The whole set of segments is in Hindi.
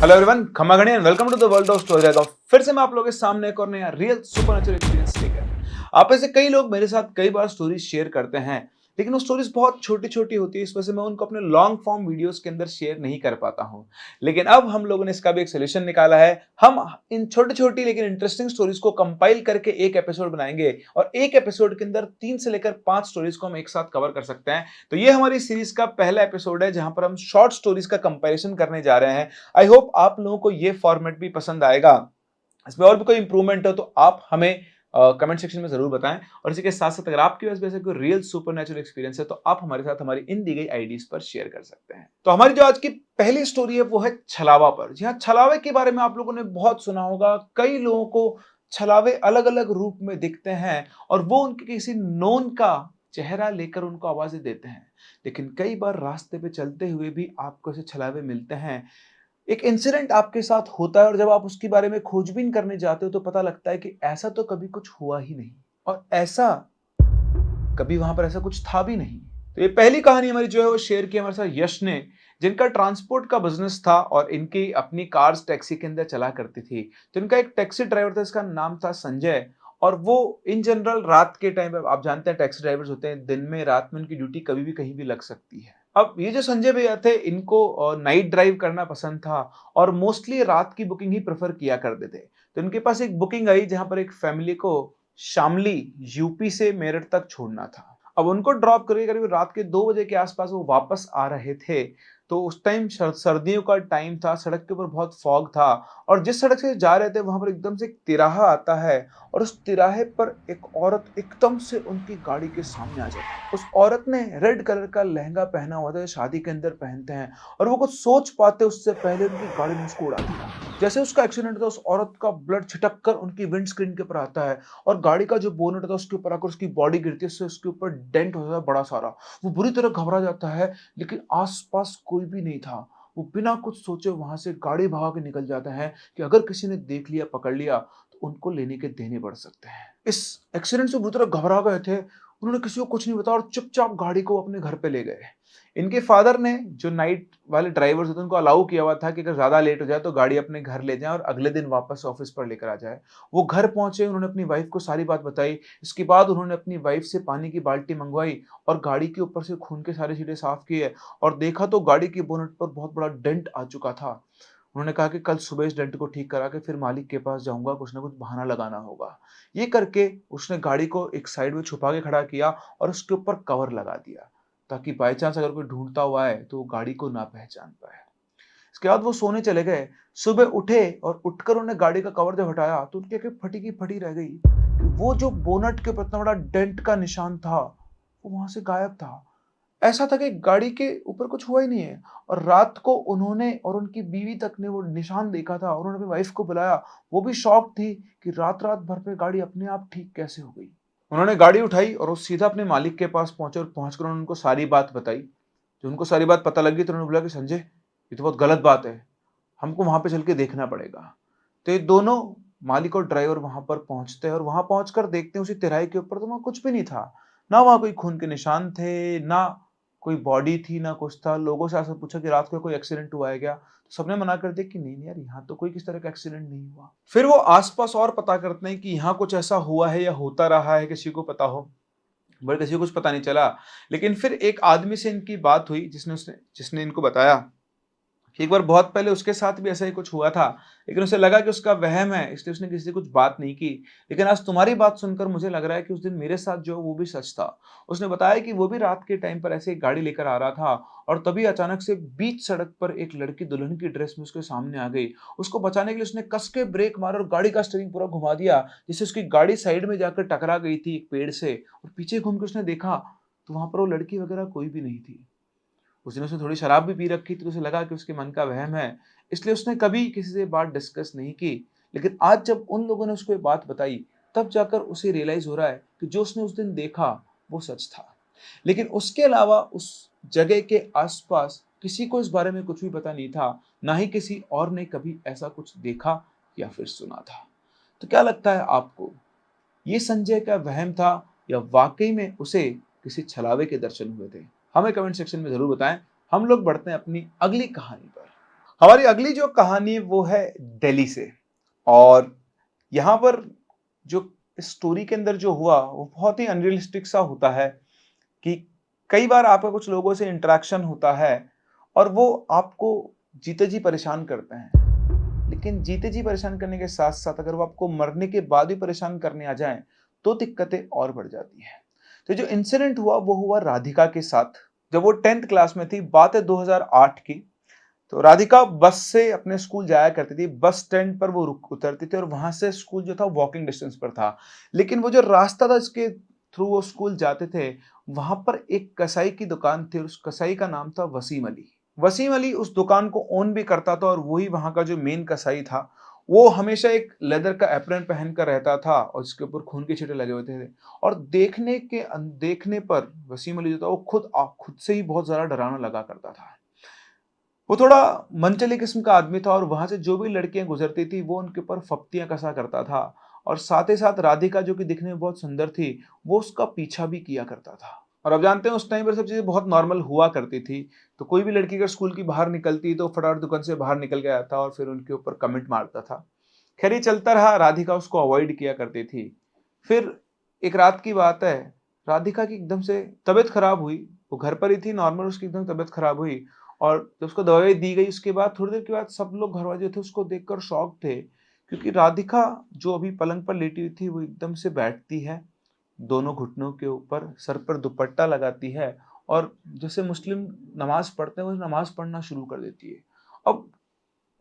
हेलो एवरीवन, खमागणी and welcome to the world of story. तो फिर से मैं आप लोगों के सामने एक और नया रियल सुपरनेचुरल एक्सपीरियंस लेकर। आप में से कई लोग मेरे साथ कई बार स्टोरीज शेयर करते हैं, लेकिन वो स्टोरीज बहुत छोटी-छोटी होती है, इस वजह से मैं उनको अपने लॉन्ग फॉर्म वीडियोस के अंदर शेयर नहीं कर पाता हूं। लेकिन अब हम लोगों ने इसका भी एक सोल्यूशन निकाला है। हम इन छोटी-छोटी लेकिन इंटरेस्टिंग स्टोरीज को कंपाइल करके एक एपिसोड बनाएंगे और एक एपिसोड के अंदर 3 से लेकर 5 स्टोरीज को हम एक साथ कवर कर सकते हैं। तो ये हमारी सीरीज का पहला एपिसोड है जहां पर हम शॉर्ट स्टोरीज का कंपैरिजन करने जा रहे हैं। आई होप आप लोगों को ये फॉर्मेट भी पसंद आएगा। इसमें और भी कोई इंप्रूवमेंट हो तो आप हमें कमेंट सेक्शन में जरूर बताएं। और इसी के साथ साथ अगर आपके पास भी ऐसा कोई रियल सुपरनेचुरल एक्सपीरियंस है तो आप हमारे साथ हमारी इन दी गई आईडीज पर शेयर कर सकते हैं। तो हमारी जो आज की पहली स्टोरी है वो है छलावा पर। जी हाँ, छलावे के बारे में आप लोगों ने बहुत सुना होगा। कई लोगों को छलावे अलग अलग रूप में दिखते हैं और वो उनके किसी नोन का चेहरा लेकर उनको आवाजें देते हैं। लेकिन कई बार रास्ते पे चलते हुए भी आपको ऐसे छलावे मिलते हैं। एक इंसिडेंट आपके साथ होता है और जब आप उसके बारे में खोजबीन करने जाते हो तो पता लगता है कि ऐसा तो कभी कुछ हुआ ही नहीं और ऐसा कभी वहां पर ऐसा कुछ था भी नहीं। तो ये पहली कहानी हमारी जो है वो शेयर की हमारे साथ यश ने, जिनका ट्रांसपोर्ट का बिजनेस था और इनकी अपनी कार्स टैक्सी के अंदर चला करती थी। तो इनका एक टैक्सी ड्राइवर था, इसका नाम था संजय। और वो इन जनरल रात के टाइम पे, आप जानते हैं टैक्सी ड्राइवर्स होते हैं दिन में, रात में उनकी ड्यूटी कभी भी कहीं भी लग सकती है। अब ये जो संजय भैया थे, इनको नाइट ड्राइव करना पसंद था और मोस्टली रात की बुकिंग ही प्रेफर किया करते थे। तो इनके पास एक बुकिंग आई जहां पर एक फैमिली को शामली यूपी से मेरठ तक छोड़ना था। अब उनको ड्रॉप करके करीब रात के 2 बजे के आसपास वो वापस आ रहे थे। तो उस टाइम सर्दियों का टाइम था, सड़क के ऊपर बहुत फॉग था और जिस सड़क से जा रहे थे वहां पर एकदम से एक तिराहा आता है और उस तिराहे पर एक औरत एकदम से उनकी गाड़ी के सामने आ जाती है। उस औरत ने रेड कलर का लहंगा पहना हुआ था, जो शादी के अंदर पहनते हैं, और वो कुछ सोच पाते उससे पहले उनकी गाड़ी ने उसको उड़ा दिया। जैसे उसका एक्सीडेंट था, उस औरत का ब्लड छिटक कर उनकी विंड स्क्रीन के ऊपर आता है और गाड़ी का जो बोनेट था उसके ऊपर आकर उसकी बॉडी गिरती है, उससे उसके ऊपर डेंट हो जाता है बड़ा सारा। वो बुरी तरह घबरा जाता है, लेकिन आसपास कोई भी नहीं था। वो बिना कुछ सोचे वहां से गाड़ी भगा के निकल जाता है कि अगर किसी ने देख लिया, पकड़ लिया तो उनको लेने के देने पड़ सकते हैं। इस एक्सीडेंट से बुरी तरह घबरा गए थे। उन्होंने किसी को कुछ नहीं बताया और चुपचाप गाड़ी को अपने घर पे ले गए। इनके फादर ने, जो नाइट वाले ड्राइवर्स होते हैं, उनको अलाउ किया हुआ था कि अगर ज्यादा लेट हो जाए तो गाड़ी अपने घर ले जाए और अगले दिन वापस ऑफिस पर लेकर आ जाए। वो घर पहुंचे, उन्होंने अपनी वाइफ को सारी बात बताई। इसके बाद उन्होंने अपनी वाइफ से पानी की बाल्टी मंगवाई और गाड़ी के ऊपर से खून के सारे छींटे साफ किए और देखा तो गाड़ी की बोनट पर बहुत बड़ा डेंट आ चुका था। उन्होंने कहा कि कल सुबह इस डेंट को ठीक करा के फिर मालिक के पास जाऊंगा, कुछ ना कुछ बहाना लगाना होगा। ये करके उसने गाड़ी को एक साइड में छुपा के खड़ा किया और उसके ऊपर कवर लगा दिया, ताकि बाई चांस अगर कोई ढूंढता हुआ आए तो वो गाड़ी को ना पहचान पाए। इसके बाद वो सोने चले गए। सुबह उठे और उठकर उन्होंने गाड़ी का कवर जब हटाया तो उनकी आंखें फटी की फटी रह गई कि वो जो बोनट के ऊपर इतना बड़ा डेंट का निशान था वो वहां से गायब था। ऐसा था कि गाड़ी के ऊपर कुछ हुआ ही नहीं है। और रात को उन्होंने और उनकी बीवी तक ने वो निशान देखा था। उन्होंने अपनी वाइफ को बुलाया, वो भी शॉक थी कि रात रात भर पे गाड़ी अपने आप ठीक कैसे हो गई। उन्होंने गाड़ी उठाई और वो सीधा अपने मालिक के पास पहुंचे और पहुंचकर उन्होंने उनको सारी बात बताई। जब उनको सारी बात पता लगी तो उन्होंने बोला कि संजय, ये तो बहुत गलत बात है, हमको वहां पे चल के देखना पड़ेगा। तो ये दोनों, मालिक और ड्राइवर, वहां पर पहुंचते हैं और वहां पहुंचकर देखते हैं उसी तिराहे के ऊपर तो वहां कुछ भी नहीं था। ना वहां कोई खून के निशान थे, ना कोई बॉडी थी, ना कुछ था। लोगों से ऐसा पूछा कि रात को कोई एक्सीडेंट हुआ है क्या, तो सबने मना कर दिया कि नहीं नहीं यार, यहाँ तो कोई किस तरह का एक्सीडेंट नहीं हुआ। फिर वो आसपास और पता करते हैं कि यहाँ कुछ ऐसा हुआ है या होता रहा है, किसी को पता हो। बट किसी को कुछ पता नहीं चला। लेकिन फिर एक आदमी से इनकी बात हुई जिसने जिसने इनको बताया कि एक बार बहुत पहले उसके साथ भी ऐसा ही कुछ हुआ था, लेकिन उसे लगा कि उसका वहम है, इसलिए उसने किसी से कुछ बात नहीं की। लेकिन आज तुम्हारी बात सुनकर मुझे लग रहा है कि उस दिन मेरे साथ जो वो भी सच था। उसने बताया कि वो भी रात के टाइम पर ऐसे ही गाड़ी लेकर आ रहा था और तभी अचानक से बीच सड़क पर एक लड़की दुल्हन की ड्रेस में उसके सामने आ गई। उसको बचाने के लिए उसने कस के ब्रेक मारा और गाड़ी का स्टीयरिंग पूरा घुमा दिया, जिससे उसकी गाड़ी साइड में जाकर टकरा गई थी एक पेड़ से। और पीछे घूम के उसने देखा तो वहां पर वो लड़की वगैरह कोई भी नहीं थी। उस दिन उसने थोड़ी शराब भी पी रखी थी, तो उसे लगा कि उसके मन का वहम है, इसलिए उसने कभी किसी से बात डिस्कस नहीं की। लेकिन आज जब उन लोगों ने उसको ये बात बताई, तब जाकर उसे रियलाइज हो रहा है कि जो उसने उस दिन देखा वो सच था। लेकिन उसके अलावा उस जगह के आसपास किसी को इस बारे में कुछ भी पता नहीं था, ना ही किसी और ने कभी ऐसा कुछ देखा या फिर सुना था। तो क्या लगता है आपको, ये संजय का वहम था या वाकई में उसे किसी छलावे के दर्शन हुए थे? हमें कमेंट सेक्शन में जरूर बताएं। हम लोग बढ़ते हैं अपनी अगली कहानी पर। हमारी अगली जो कहानी है वो है दिल्ली से। और यहाँ पर जो स्टोरी के अंदर जो हुआ वो बहुत ही अनरियलिस्टिक सा होता है कि कई बार आपका कुछ लोगों से इंटरेक्शन होता है और वो आपको जीते जी परेशान करते हैं। लेकिन जीते जी परेशान करने के साथ-साथ अगर वो आपको मरने के बाद भी परेशान करने आ जाएँ, तो दिक्कतें और बढ़ जाती हैं। तो जो इंसिडेंट हुआ वो हुआ राधिका के साथ। जब वो 10th क्लास में थी, बात है 2008 की। तो राधिका बस से अपने स्कूल जाया करती थी। बस स्टैंड पर वो रुक उतरती थी और वहाँ से स्कूल जो था वॉकिंग डिस्टेंस पर था। लेकिन वो जो रास्ता था जिसके थ्रू वो स्कूल जाते थे, वहाँ पर एक कसाई की दुकान थी और उस कसाई का नाम था वसीम अली। वसीम अली उस दुकान को ओन भी करता था और वही वहाँ का जो मेन कसाई था। वो हमेशा एक लेदर का एप्रन पहन कर रहता था और जिसके ऊपर खून के छींटे लगे होते थे। और देखने पर वसीम अली जो था वो खुद से ही बहुत ज़्यादा डरावना लगा करता था। वो थोड़ा मनचले किस्म का आदमी था और वहाँ से जो भी लड़कियाँ गुज़रती थी, वो उनके ऊपर फप्तियाँ कसा करता था और साथ ही साथ राधिका जो कि दिखने में बहुत सुंदर थी, वो उसका पीछा भी किया करता था। और अब जानते हैं उस टाइम पर सब चीज़ें बहुत नॉर्मल हुआ करती थी, तो कोई भी लड़की अगर स्कूल की बाहर निकलती तो फटाफट दुकान से बाहर निकल के आता और फिर उनके ऊपर कमेंट मारता था। खैर ये चलता रहा, राधिका उसको अवॉइड किया करती थी। फिर एक रात की बात है, राधिका की एकदम से तबीयत खराब हुई। वो घर पर ही थी नॉर्मल, उसकी एकदम तबीयत खराब हुई और जब उसको दवाई दी गई उसके बाद थोड़ी देर के बाद सब लोग घर वाले जो थे उसको देखकर शॉक थे। क्योंकि राधिका जो अभी पलंग पर लेटी हुई थी वो एकदम से बैठती है, दोनों घुटनों के ऊपर सर पर दुपट्टा लगाती है और जैसे मुस्लिम नमाज़ पढ़ते हैं, वो नमाज़ पढ़ना शुरू कर देती है। अब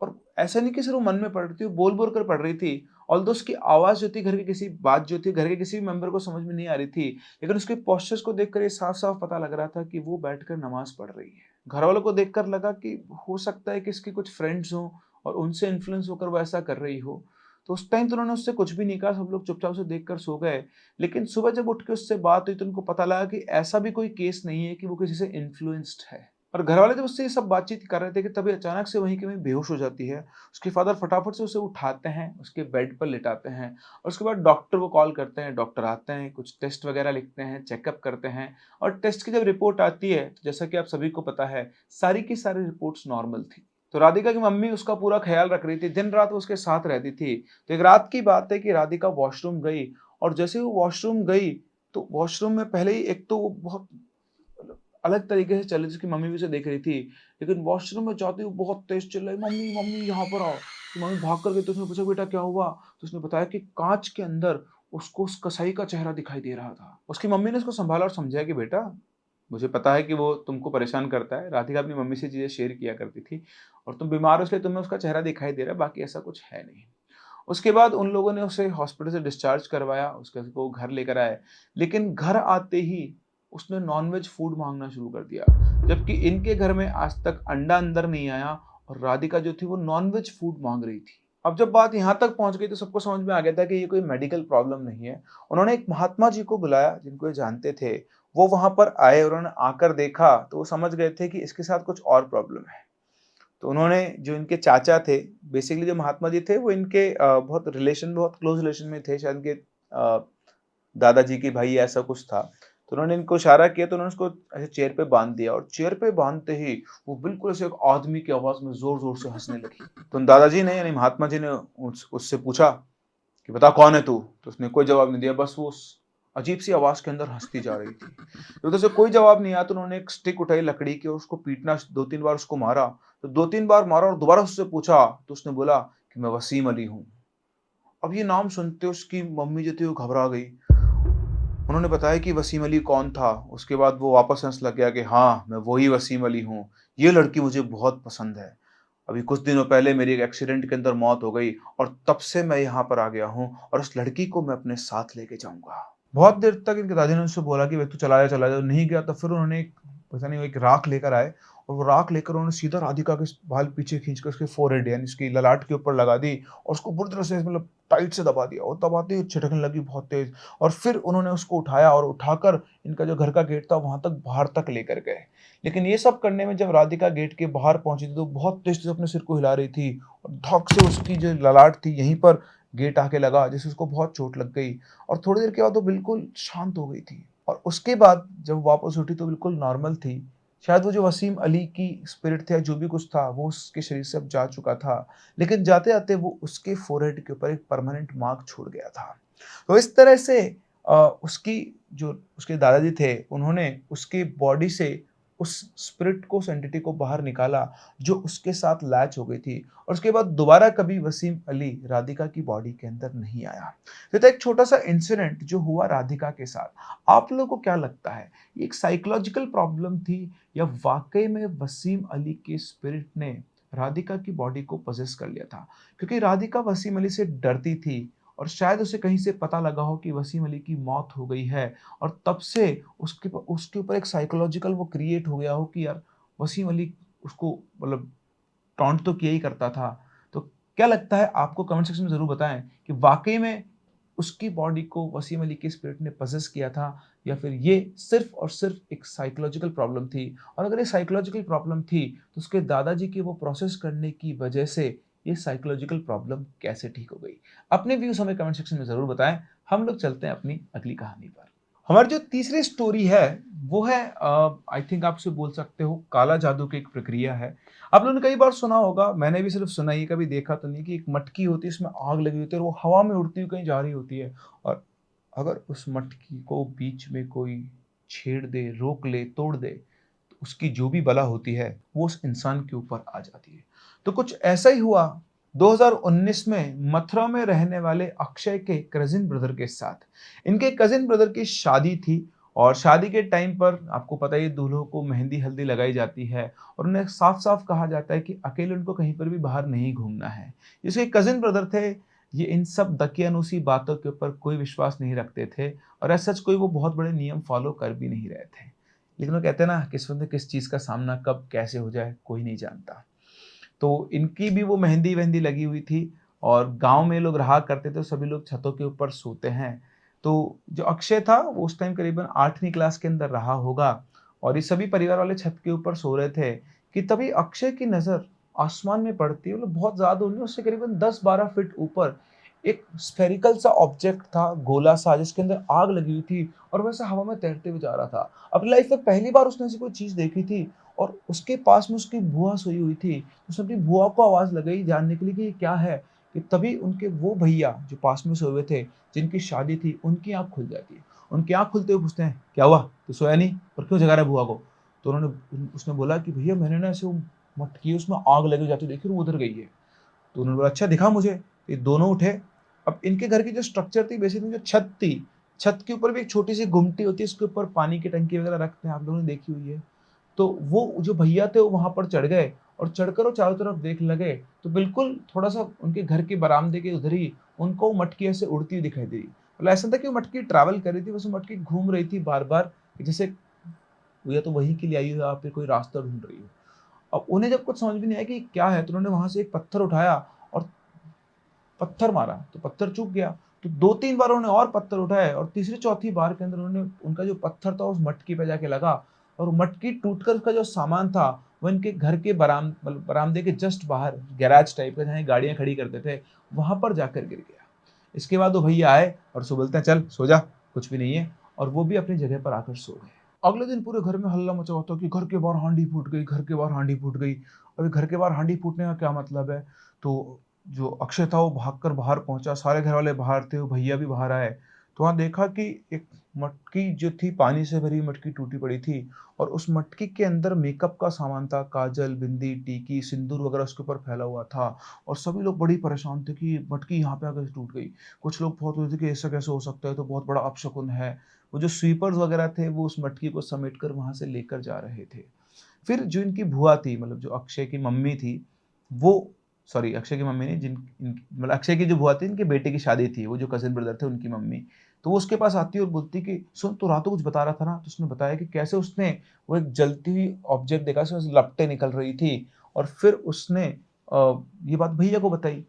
और ऐसा नहीं कि सिर्फ वो मन में पढ़ रही थी, वो बोल-बोल कर पढ़ रही थी। ऑल्दो उसकी आवाज़ जो थी घर के किसी बात जो थी घर के किसी भी मेंबर को समझ में नहीं आ रही थी। लेकिन उसके पोस्चर्स को देखकर ये साफ-साफ पता लग रहा था कि वो बैठकर नमाज़ पढ़ रही है। घरवालों को देखकर लगा कि हो सकता है कि इसके कुछ फ्रेंड्स हों और उनसे इन्फ्लुएंस होकर वो ऐसा कर रही हो। तो उस टाइम तो उन्होंने उससे कुछ भी नहीं कहा, सब लोग चुपचाप उसे देखकर सो गए। लेकिन सुबह जब उठ के उससे बात हुई तो उनको पता लगा कि ऐसा भी कोई केस नहीं है कि वो किसी से इन्फ्लुएंस्ड है। और घरवाले जब उससे ये सब बातचीत कर रहे थे कि तभी अचानक से वहीं की वहीं बेहोश हो जाती है। उसके फादर फटाफट से उसे उठाते हैं, उसके बेड पर लिटाते हैं और उसके बाद डॉक्टर को कॉल करते हैं। डॉक्टर आते हैं, कुछ टेस्ट वगैरह लिखते हैं, चेकअप करते हैं और टेस्ट की जब रिपोर्ट आती है, तो जैसा कि आप सभी को पता है, सारी की सारी रिपोर्ट्स नॉर्मल थी। तो राधिका की मम्मी उसका पूरा ख़्याल रख रही थी, दिन-रात वो उसके साथ रहती थी। तो एक रात की बात है कि राधिका वॉशरूम गई और जैसे ही वो वॉशरूम गई, तो वॉशरूम में पहले ही एक तो वो बहुत मतलब अलग तरीके से चले, जिसकी मम्मी भी उसे देख रही थी। लेकिन वॉशरूम में जाते ही वो बहुत तेज़ चिल्लाई, "मम्मी, मम्मी यहाँ पर आओ।" तो मम्मी भाग कर गई तो उसने पूछा, "बेटा क्या हुआ?" तो उसने बताया कि काँच के अंदर उसको उस कसाई का चेहरा दिखाई दे रहा था। उसकी मम्मी ने उसको सँभाला और समझाया कि बेटा, मुझे पता है कि वो तुमको परेशान करता है। राधिका अपनी मम्मी से चीज़ें शेयर किया करती थी और तुम बीमार हो इसलिए तुम्हें उसका चेहरा दिखाई दे रहा है, बाकी ऐसा कुछ है नहीं। उसके बाद उन लोगों ने उसे हॉस्पिटल से डिस्चार्ज करवाया, उसके को घर लेकर आए। लेकिन घर आते ही उसने नॉन-वेज फूड माँगना शुरू कर दिया। जबकि इनके घर में आज तक अंडा अंदर नहीं आया और राधिका जो थी वो नॉन-वेज फूड माँग रही थी। अब जब बात यहाँ तक पहुँच गई तो सबको समझ में आ गया था कि ये कोई मेडिकल प्रॉब्लम नहीं है। उन्होंने एक महात्मा जी को बुलाया जिनको ये जानते थे। वो वहाँ पर आए, उन्होंने आकर देखा तो वो समझ गए थे कि इसके साथ कुछ और प्रॉब्लम है। तो उन्होंने जो इनके चाचा थे, बेसिकली जो महात्मा जी थे वो इनके बहुत क्लोज़ रिलेशन में थे, शायद इनके दादाजी के भाई ऐसा कुछ था। तो उन्होंने इनको इशारा किया तो उन्होंने उसको ऐसे चेयर पे बाँध दिया और चेयर पे बाँधते ही वो बिल्कुल ऐसे एक आदमी की आवाज़ में ज़ोर-ज़ोर से हँसने लगी। तो उन दादाजी ने यानी महात्मा जी ने उससे पूछा कि बता कौन है तू? तो उसने कोई जवाब नहीं दिया, बस वो उस अजीब-सी आवाज़ के अंदर हँसती जा रही थी। जब उधर से कोई जवाब नहीं आया तो उन्होंने एक स्टिक उठाई लकड़ी की और उसको पीटना 2-3 बार उसको मारा। तो 2-3 बार मारा और दोबारा उससे पूछा तो उसने बोला कि मैं वसीम अली हूँ। अब ये नाम सुनते उसकी मम्मी जो थी वो घबरा गई। उन्होंने बताया कि वसीम अली कौन था। उसके बाद वो वापस हँसने लग गया कि हाँ, मैं वही वसीम अली हूँ। ये लड़की मुझे बहुत पसंद है। अभी कुछ दिनों पहले मेरी एक एक्सीडेंट के अंदर मौत हो गई और तब से मैं यहाँ पर आ गया हूँ और उस लड़की को मैं अपने साथ लेके जाऊँगा। बहुत देर तक इनके दादी ने उनसे बोला कि भाई तू चला जा, नहीं गया। तो फिर उन्होंने एक पता नहीं वो एक राख लेकर आए और वो राख लेकर उन्होंने सीधा राधिका के बाल पीछे खींच कर उसके फोरहेड यानी उसकी ललाट के ऊपर लगा दी और उसको बुरी तरह से मतलब टाइट से दबा दिया और दबाते ही छिटकने लगी बहुत तेज़। और फिर उन्होंने उसको उठाया और उठाकर इनका जो घर का गेट था वहाँ तक बाहर तक लेकर गए। लेकिन ये सब करने में जब राधिका गेट के बाहर पहुँची थी तो बहुत तेज़ से अपने सिर को हिला रही थी और धक से उसकी जो ललाट थी यहीं पर गेट आके लगा जिससे उसको बहुत चोट लग गई। और थोड़ी देर के बाद वो बिल्कुल शांत हो गई थी और उसके बाद जब वापस उठी तो बिल्कुल नॉर्मल थी। शायद वो जो वसीम अली की स्पिरिट थे या जो भी कुछ था वो उसके शरीर से अब जा चुका था। लेकिन जाते-जाते वो उसके फ़ोरहेड के ऊपर एक परमानेंट मार्क छोड़ गया था। तो इस तरह से उसकी जो उसके दादाजी थे उन्होंने उसके बॉडी से उस स्पिरिट को, उस एंटिटी को बाहर निकाला जो उसके साथ लैच हो गई थी और उसके बाद दोबारा कभी वसीम अली राधिका की बॉडी के अंदर नहीं आया। तो ये था एक छोटा-सा इंसिडेंट जो हुआ राधिका के साथ। आप लोगों को क्या लगता है? ये एक साइकोलॉजिकल प्रॉब्लम थी या वाक़ई में वसीम अली के स्पिरिट ने राधिका की बॉडी को पॉसेस कर लिया था? क्योंकि राधिका वसीम अली से डरती थी और शायद उसे कहीं से पता लगा हो कि वसीम अली की मौत हो गई है और तब से उसके ऊपर एक साइकोलॉजिकल वो क्रिएट हो गया हो कि यार वसीम अली उसको मतलब टॉन्ट तो किया ही करता था। तो क्या लगता है आपको कमेंट सेक्शन में ज़रूर बताएँ कि वाक़ई में उसकी बॉडी को वसीम अली के स्पिरिट ने पॉसेस किया था या फिर ये सिर्फ़ और सिर्फ़ एक साइकोलॉजिकल प्रॉब्लम थी? और अगर ये साइकोलॉजिकल प्रॉब्लम थी, तो उसके दादाजी के वो प्रोसेस करने की वजह से ये साइकोलॉजिकल प्रॉब्लम कैसे ठीक हो गई? अपने व्यूज़ हमें कमेंट सेक्शन में ज़रूर बताएँ। हम लोग चलते हैं अपनी अगली कहानी पर। हमारी जो तीसरी स्टोरी है, वो है आई थिंक आप उसे बोल सकते हो काला जादू की एक प्रक्रिया है। आप लोगों ने कई बार सुना होगा, मैंने भी सिर्फ़ सुना ही है, कभी देखा तो नहीं कि एक मटकी होती है, उसमें आग लगी होती है और वो हवा में उड़ती हुई कहीं जा रही होती है और अगर उस मटकी को बीच में कोई छेड़ दे, रोक ले, तोड़ दे, तो उसकी जो भी बला होती है, वो उस इंसान के ऊपर आ जाती है। तो कुछ ऐसा ही हुआ 2019 में मथुरा में रहने वाले अक्षय के कज़िन ब्रदर के साथ। इनके कज़िन ब्रदर की शादी थी और शादी के टाइम पर आपको पता ही है दूल्हों को मेहंदी-हल्दी लगाई जाती है और उन्हें साफ-साफ कहा जाता है कि अकेले उनको कहीं पर भी बाहर नहीं घूमना है। जिसके कज़िन ब्रदर थे, ये इन सब दकियानूसी बातों के ऊपर कोई विश्वास नहीं रखते थे और एज़ सच कोई वो बहुत बड़े नियम फ़ॉलो कर भी नहीं रहे थे। लेकिन वो कहते हैं ना, किस्मत में किस चीज़ का सामना कब कैसे हो जाए, कोई नहीं जानता। तो इनकी भी वो मेहंदी-वेहंदी लगी हुई थी और गाँव में लोग रहा करते थे, तो सभी लोग छतों के ऊपर सोते हैं। तो जो अक्षय था, वो उस टाइम करीबन 8वीं क्लास के अंदर रहा होगा और ये सभी परिवार वाले छत के ऊपर सो रहे थे कि तभी अक्षय की नज़र आसमान में पड़ती है, मतलब बहुत ज़्यादा दूर नहीं, उससे करीबन 10-12 फीट ऊपर एक स्फेरिकल सा ऑब्जेक्ट था, गोला-सा, जिसके अंदर आग लगी हुई थी और वैसे हवा में तैरते हुए जा रहा था। अपनी लाइफ में पहली बार उसने ऐसी कोई चीज़ देखी थी और उसके पास में उसकी बुआ सोई हुई थी। उसने अपनी बुआ को आवाज़ लगाई जानने के लिए कि ये क्या है? कि तभी उनके वो भैया जो पास में सोए हुए थे, जिनकी शादी थी, उनकी आँख खुल जाती है। उनकी आँख खुलते हुए पूछते हैं, "क्या हुआ? तू सोया नहीं और क्यों जगा रहा है बुआ को?" तो उसने बोला कि भैया मैंने ना ऐसे वो मटकी उसमें आग लगी जाती देखी और वो उधर गई है। तो उन्होंने बोला, "अच्छा दिखा मुझे।" ये दोनों उठे। अब इनके घर की जो स्ट्रक्चर थी बेसिकली जो छत थी, छत के ऊपर भी एक छोटी-सी गुमटी होती है, उसके ऊपर पानी की टंकी वगैरह रखते हैं, आप लोगों ने देखी हुई है। तो वो जो भैया थे वो वहाँ पर चढ़ गए और चढ़कर वो चारों तरफ देखने लगे, तो बिल्कुल थोड़ा-सा उनके घर के बरामदे के उधर ही उनको वो मटकी ऐसे उड़ती हुई दिखाई दी। मतलब ऐसा था कि वो मटकी ट्रैवल कर रही थी, बस वो मटकी घूम रही थी बार-बार, जैसे या तो वहीं के लिए आई हो या फिर कोई रास्ता ढूँढ रही हो। अब उन्हें जब कुछ समझ में नहीं आया कि क्या है, तो उन्होंने वहाँ से एक पत्थर उठाया और पत्थर मारा, तो पत्थर चूक गया। तो 2-3 बार उन्होंने और पत्थर उठाए और तीसरी-चौथी बार के अंदर उन्होंने उनका जो पत्थर था उस मटकी पे जाके लगा और वो मटकी टूटकर उसका जो सामान था, वो इनके घर के मतलब बरामदे के जस्ट बाहर गैराज टाइप का जहाँ ये गाड़ियाँ खड़ी करते थे, वहाँ पर जाकर गिर गया। इसके बाद वो भैया आए और उसको बोलते हैं, "चल सो जा, कुछ भी नहीं है।" और वो भी अपनी जगह पर आकर सो गए। अगले दिन पूरे घर में हल्ला मचा हुआ था कि घर के बाहर हांडी फूट गई, घर के बाहर हांडी फूट गई। अभी घर के बाहर हांडी फूटने का क्या मतलब है? तो जो अक्षय था वो भागकर बाहर पहुँचा, सारे घरवाले बाहर थे, वो भैया भी बाहर आए। तो वहाँ देखा कि एक मटकी जो थी पानी से भरी मटकी टूटी पड़ी थी और उस मटकी के अंदर मेकअप का सामान था, काजल, बिंदी, टीकी, सिंदूर वगैरह उसके ऊपर फैला हुआ था और सभी लोग बड़ी परेशान थे कि ये मटकी यहाँ पे आकर टूट गई। कुछ लोग बहुत रोए थे कि ऐसा कैसे हो सकता है? तो बहुत बड़ा अपशकुन है। वो जो स्वीपर्स वगैरह थे वो उस मटकी को समेटकर वहाँ से लेकर जा रहे थे। फिर जो इनकी बुआ थी मतलब जो अक्षय की मम्मी थी, वो सॉरी अक्षय की मम्मी नहीं मतलब अक्षय की जो बुआ थी इनके बेटे की शादी थी, वो जो कज़िन ब्रदर थे उनकी मम्मी। तो वो उसके पास आती है और बोलती कि सुन तू रात को कुछ बता रहा था ना? तो उसने बताया कि कैसे उसने वो एक जलती हुई ऑब्जेक्ट देखा उसमें से लपटें निकल रही थी और फिर उसने ये बात भैया को बताई।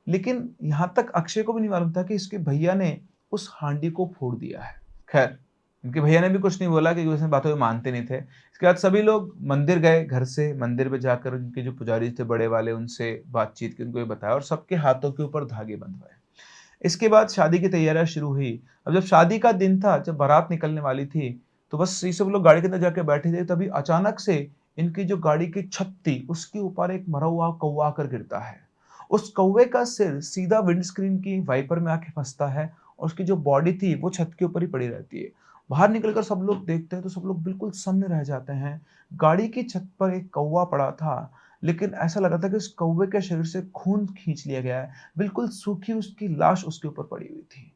लेकिन यहाँ तक अक्षय को भी नहीं मालूम था कि इसके भैया ने उस हांडी को फोड़ दिया है। खैर, इनके भैया ने भी कुछ नहीं बोला क्योंकि उसने बातों को मानते नहीं थे। इसके बाद सभी लोग मंदिर गए घर से, मंदिर पे जाकर उनके जो पुजारी थे बड़े वाले उनसे बातचीत की, उनको ये बताया और सबके हाथों के ऊपर धागे बंधवाए। इसके बाद शादी की तैयारियाँ शुरू हुई। अब जब शादी का दिन था, जब बारात निकलने वाली थी, तो बस ये सब लोग गाड़ी के अंदर जाके बैठे थे, तभी अचानक से इनकी जो गाड़ी की छत थी, उसके ऊपर एक मरा हुआ कौवा आकर गिरता है। उस कौवे का सिर सीधा विंडस्क्रीन की वाइपर में आके फँसता है और उसकी जो बॉडी थी, वो छत के ऊपर ही पड़ी रहती है। बाहर निकलकर सब लोग देखते हैं, तो सब लोग बिल्कुल सन्न रह जाते हैं। गाड़ी की छत पर एक कौवा पड़ा था, लेकिन ऐसा लगा था कि उस कौवे के शरीर से खून खींच लिया गया है। बिल्कुल सूखी उसकी लाश उसके ऊपर पड़ी हुई थी।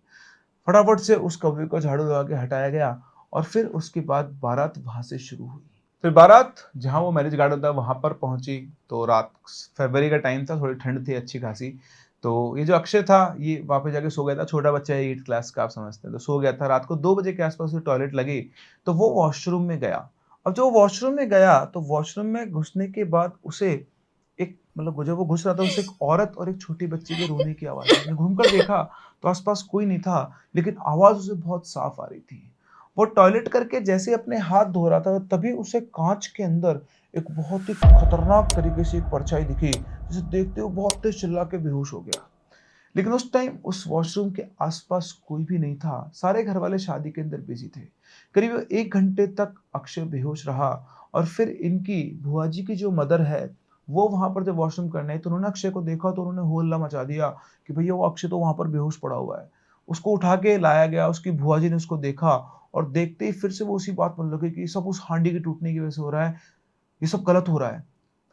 फटाफट से उस कौवे को झाड़ू लगा के हटाया गया और फिर उसके बाद बारात वहाँ से शुरू हुई। फिर बारात जहाँ वो मैरिज गार्डन था वहाँ पर पहुँची, तो रात फरवरी का टाइम था, थोड़ी ठंड थी अच्छी खासी। तो ये जो अक्षय था, ये वहाँ पे जाके सो गया था, छोटा बच्चा है 8th क्लास का, आप समझते हैं, तो सो गया था। रात को 2 बजे के आस-पास उसे टॉयलेट लगी, तो वो वॉशरूम में गया। अब जब वो वॉशरूम में गया, तो वॉशरूम में घुसने के बाद उसे एक मतलब जब वो घुस रहा था, उसे एक औरत और एक छोटी बच्ची के रोने की आवाज़ आई। उसने घूमकर देखा, तो आस-पास कोई नहीं था, लेकिन आवाज़ उसे बहुत साफ आ रही थी। वो टॉयलेट करके जैसे अपने हाथ धो रहा था, तभी उसे काँच के अंदर एक बहुत ही खतरनाक तरीके से एक परछाई दिखी, जिसे देखते हुए बहुत तेज़ चिल्ला के बेहोश हो गया। लेकिन उस टाइम उस वॉशरूम के आस-पास कोई भी नहीं था, सारे घरवाले शादी के अंदर बिज़ी थे। करीब 1 घंटे तक अक्षय बेहोश रहा और फिर इनकी बुआ जी की जो मदर है, वो वहाँ पर जब वॉशरूम करने आई, तो उन्होंने अक्षय को देखा, तो उन्होंने हो हल्ला मचा दिया कि भैया वो अक्षय तो वहाँ पर बेहोश पड़ा हुआ है। उसको उठा के लाया गया, उसकी बुआ जी ने उसको देखा और देखते ही फिर से वो उसी बात बोलने लगे कि ये सब उस हांडी के टूटने की वजह से हो रहा है, ये सब गलत हो रहा है।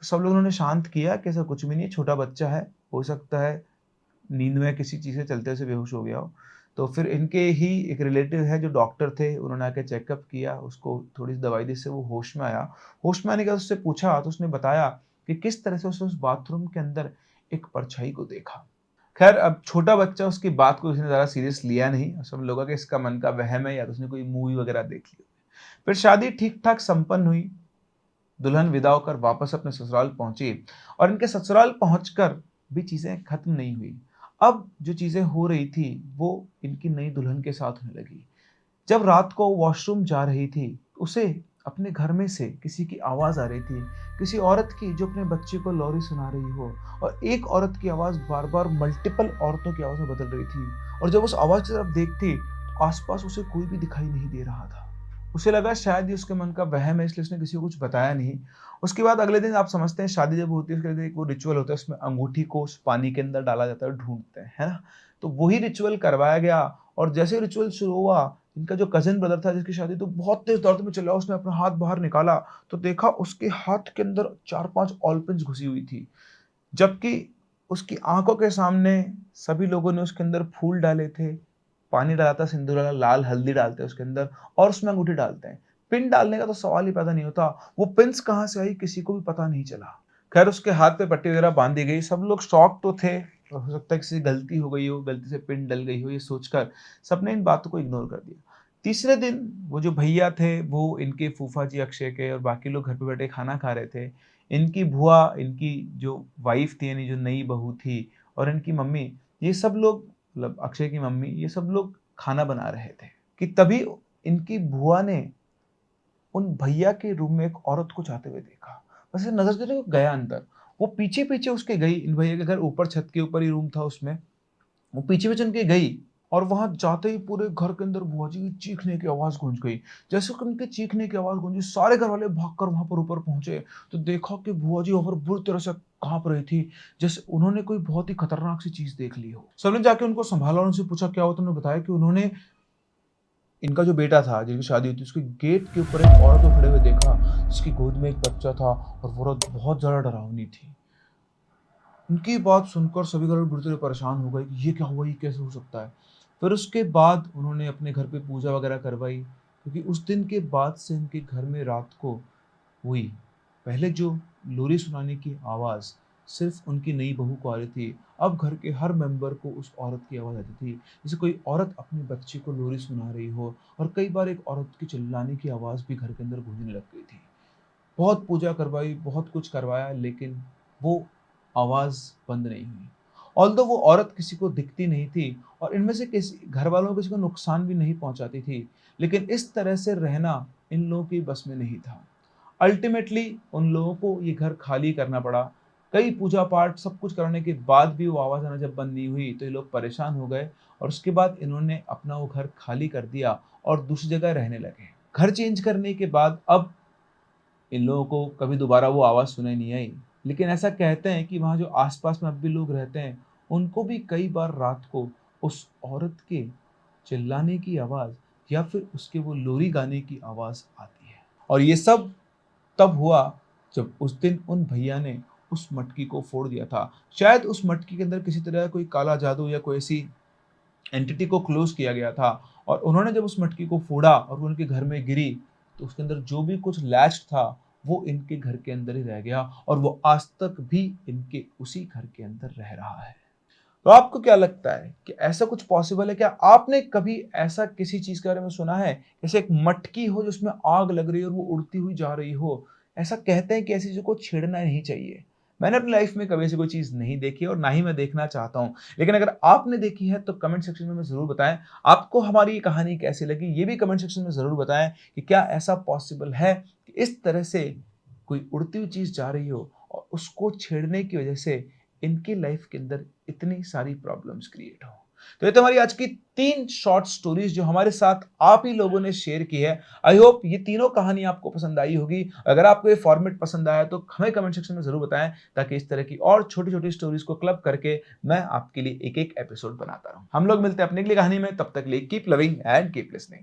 तो सब लोगों ने शांत किया कि ऐसा कुछ भी नहीं है, छोटा बच्चा है, हो सकता है नींद में किसी चीज़ से चलते से बेहोश हो गया हो। तो फिर इनके ही एक रिलेटिव है जो डॉक्टर थे, उन्होंने आके चेकअप किया, उसको थोड़ी-सी दवाई दी, जिससे वो होश में आया। होश में आने के बाद उससे पूछा, तो उसने बताया कि किस तरह से उसने उस बाथरूम के अंदर एक परछाई को देखा। खैर, अब छोटा बच्चा, उसकी बात को उसने ज़्यादा सीरियस लिया नहीं। सब लोगों का इसका मन का वहम है या तो उसने कोई मूवी वगैरह देख ली। फिर शादी ठीक-ठाक संपन्न हुई। दुल्हन विदा होकर वापस अपने ससुराल पहुंची और इनके ससुराल पहुंचकर भी चीजें खत्म नहीं हुई। अब जो चीजें हो रही थी, वो इनकी नई दुल्हन के साथ होने लगी। जब रात को वॉशरूम जा रही थी, उसे अपने घर में से किसी की आवाज़ आ रही थी, किसी औरत की जो अपने बच्चे को लोरी सुना रही हो, और एक औरत की आवाज़ बार-बार मल्टीपल औरतों की आवाज़ में बदल रही थी। और जब उस आवाज़ की तरफ देखती, तो आस-पास उसे कोई भी दिखाई नहीं दे रहा था। उसे लगा शायद ये उसके मन का वहम है, इसलिए उसने किसी को कुछ बताया नहीं। उसके बाद अगले दिन, आप समझते हैं, शादी जब होती है उसके लिए एक वो रिचुअल होता है, उसमें अंगूठी को उस पानी के अंदर डाला जाता है, ढूँढते हैं, है ना? तो वही रिचुअल करवाया गया और जैसे रिचुअल शुरू हुआ, इनका जो कज़िन ब्रदर था जिसकी शादी, तो बहुत तेज़ दर्द में चिल्ला, उसने अपना हाथ बाहर निकाला, तो देखा उसके हाथ के अंदर 4-5 ऑल पिन्स घुसी हुई थी। जबकि उसकी आँखों के सामने सभी लोगों ने उसके अंदर फूल डाले थे, पानी डाला था, सिंदूर डाला, लाल हल्दी डालते हैं उसके अंदर और उसमें अंगूठी डालते हैं। पिन डालने का तो सवाल ही पैदा नहीं होता, वो पिन्स कहाँ से आई किसी को भी पता नहीं चला। खैर, उसके हाथ पे पट्टी वगैरह बाँध दी गई, सब लोग शॉक तो थे, और हो सकता है किसी से गलती हो गई हो, गलती से पिन डल गई हो, ये सोचकर सबने इन बातों को इग्नोर कर दिया। तीसरे दिन वो जो भैया थे, वो इनके फूफा जी अक्षय के और बाकी लोग घर पे बैठे खाना खा रहे थे। इनकी बुआ, इनकी जो वाइफ़ थी, यानी जो नई बहू थी, और इनकी मम्मी, ये सब लोग, मतलब अक्षय की मम्मी, ये सब लोग खाना बना रहे थे कि तभी इनकी बुआ ने उन भैया के रूम में एक औरत को जाते हुए देखा। बस ऐसे नज़र से वो गया अंदर। वो पीछे-पीछे उसके गई, इन भैया के घर ऊपर छत के ऊपर ही रूम था उसमें। वो पीछे-पीछे उनके गई और वहाँ जाते ही पूरे घर के अंदर बुआ जी की चीखने की आवाज़ गूँज गई। जैसे कि उनके चीखने की आवाज़ गूँजी, सारे घरवाले भागकर वहाँ पर ऊपर पहुँचे, तो देखा कि बुआ जी वहाँ पर बुरी तरह से काँप रही थी, जैसे उन्होंने कोई बहुत ही खतरनाक सी चीज़ देख ली हो। सबने जाके उनको सँभाला और उनसे पूछा क्या हुआ, तो उन्होंने बताया कि उन्होंने, इनका जो बेटा था जिनकी शादी हुई थी, उसके गेट के ऊपर एक औरत को खड़े हुए देखा, जिसकी गोद में एक बच्चा था और वो औरत बहुत ज़्यादा डरावनी थी। उनकी बात सुनकर सभी घर में बुरी तरह परेशान हो गए कि ये क्या हुआ, ये कैसे हो सकता है। फिर उसके बाद उन्होंने अपने घर पे पूजा वगैरह करवाई, क्योंकि उस दिन के बाद से उनके घर में रात को हुई, पहले जो लोरी सुनाने की आवाज़ सिर्फ उनकी नई बहू को आ रही थी, अब घर के हर मेंबर को उस औरत की आवाज़ आती थी, जैसे कोई औरत अपने बच्चे को लोरी सुना रही हो। और कई बार एक औरत की चिल्लाने की आवाज़ भी घर के अंदर गूंजने लग गई थी। बहुत पूजा करवाई, बहुत कुछ करवाया, लेकिन वो आवाज़ बंद नहीं हुई। ऑल्दो वो औरत किसी को दिखती नहीं थी और इनमें से किसी घरवालों को किसी को नुकसान भी नहीं पहुँचाती थी, लेकिन इस तरह से रहना इन लोगों की बस में नहीं था। अल्टीमेटली उन लोगों को ये घर खाली करना पड़ा। कई पूजा-पाठ सब कुछ करने के बाद भी वो आवाज़ आना जब बंद नहीं हुई, तो ये लोग परेशान हो गए और उसके बाद इन्होंने अपना वो घर खाली कर दिया और दूसरी जगह रहने लगे। घर चेंज करने के बाद अब इन लोगों को कभी दोबारा वो आवाज़ सुनाई नहीं आई। लेकिन ऐसा कहते हैं कि वहाँ जो आस-पास में अब भी लोग रहते हैं, उनको भी कई बार रात को उस औरत के चिल्लाने की आवाज़ या फिर उसके वो लोरी गाने की आवाज़ आती है। और ये सब तब हुआ जब उस दिन उन भैया ने उस मटकी को फोड़ दिया था। शायद उस मटकी के अंदर किसी तरह का कोई काला जादू या कोई ऐसी एंटिटी को क्लोज़ किया गया था और उन्होंने जब उस मटकी को फोड़ा और वो उनके घर में गिरी, तो उसके अंदर जो भी कुछ लैच्ड था, वो इनके घर के अंदर ही रह गया और वो आज तक भी इनके उसी घर के अंदर रह रहा है। तो आपको क्या लगता है कि ऐसा कुछ पॉसिबल है क्या? आपने कभी ऐसा किसी चीज़ के बारे में सुना है? जैसे एक मटकी हो जिसमें आग लग रही है और वो उड़ती हुई जा रही हो। ऐसा कहते हैं कि ऐसी चीज़ों को छेड़ना नहीं चाहिए। मैंने अपनी लाइफ़ में कभी ऐसी कोई चीज़ नहीं देखी और ना ही मैं देखना चाहता हूँ। लेकिन अगर आपने देखी है तो कमेंट सेक्शन में हमें ज़रूर बताएँ। आपको हमारी ये कहानी कैसी लगी? ये भी कमेंट सेक्शन में ज़रूर बताएँ कि क्या ऐसा पॉसिबल है कि इस तरह से कोई उड़ती हुई चीज़ जा रही हो और उसको छेड़ने की वजह से इनकी लाइफ के अंदर इतनी सारी प्रॉब्लम्स क्रिएट हो। तो ये तो हमारी आज की 3 शॉर्ट स्टोरीज़ जो हमारे साथ आप ही लोगों ने शेयर की है। आई होप ये तीनों कहानी आपको पसंद आई होगी। अगर आपको ये फॉर्मेट पसंद आया तो हमें कमेंट सेक्शन में ज़रूर बताएँ ताकि इस तरह की और छोटी-छोटी स्टोरीज़ को क्लब करके मैं आपके लिए एक-एक एपिसोड बनाता रहूँ। हम लोग मिलते हैं अपनी अगली कहानी में, तब तक के लिए keep loving and keep listening.